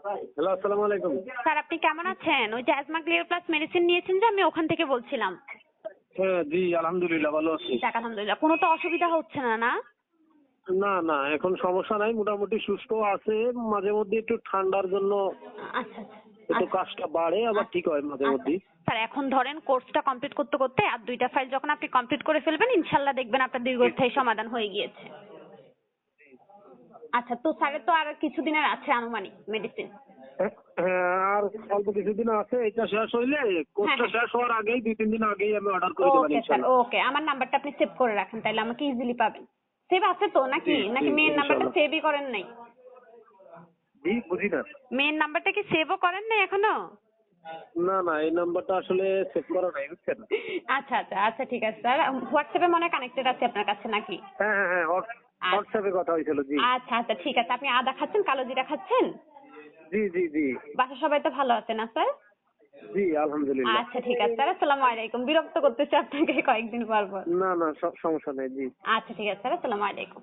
Hello, আসসালামু আলাইকুম। Sir আপনি কেমন আছেন? ওই যে অ্যাজমা ক্লিয়ার প্লাস মেডিসিন নিয়েছেন যে, আমি ওখান থেকে বলছিলাম। হ্যাঁ, জি আলহামদুলিল্লাহ ভালো আছি। যাক আলহামদুলিল্লাহ। কোনো তো অসুবিধা হচ্ছে না, না? না না, এখন সমস্যা নাই, মোটামুটি সুস্থ আছে। মাঝে মধ্যে একটু ঠান্ডার জন্য আচ্ছা একটু আচ্ছা কাশটা বাড়ে, আবার আচ্ছা ঠিক হয় মাঝে আচ্ছা। মধ্যেই। স্যার এখন ধরেন কোর্সটা কমপ্লিট করতে করতে আর 2টা ফাইল যখন আপনি কমপ্লিট করে ফেলবেন, ইনশাল্লাহ দেখবেন আপনার দীর্ঘস্থায়ী সমাধান হয়ে গিয়েছে। আচ্ছা, তো স্যারের তো আর কিছুদিনের আছে আনুমানিক মেডিসিন। হ্যাঁ, আর অল্প কিছুদিন আছে। এটা শেষ হইলে, হ্যাঁ কোর্সটা হ্যাঁ। শেষ হওয়ার আগেই 2-3 দিন আগেই আমি অর্ডার করে দেবেন ওকে স্যার, ইনশাল্লাহ। ওকে। আমার নাম্বারটা আপনি সেভ করে রাখেন, তাহলে আমাকে ইজিলি পাবেন। সেভ আছে তো জি নাকি? জি নাকি মেইন নাম্বারটা ইনশাল্লাহ। সেভই করেন নাই? জি, বুঝি না। মেইন নাম্বারটা কি সেভও করেন নাই এখনো? না না, এই নাম্বারটা আসলে সেভ করা নাই, বুঝছেন? আচ্ছা আচ্ছা আচ্ছা, ঠিক আছে স্যার। হোয়াটসঅ্যাপে মনে হয় কানেক্টেড আছে আপনার কাছে নাকি? হ্যাঁ হ্যাঁ হ্যাঁ, আচ্ছা হোয়াটসঅ্যাপে কথা হয়েছিল। জি আচ্ছা আচ্ছা, ঠিক আছে। আপনি আদা খাচ্ছেন, কালো জিরা খাচ্ছেন? জি জি জি বাসার সবাই তো ভালো আছে না স্যার? জি আলহামদুলিল্লাহ। আচ্ছা ঠিক আছে স্যার। আসসালামু আলাইকুম। বিরক্ত করতেছি আপনাকে কয়েকদিন পর পর। না না, সব সমস্যা নেই। জি। আচ্ছা ঠিক আছে স্যার। আসসালামু আলাইকুম।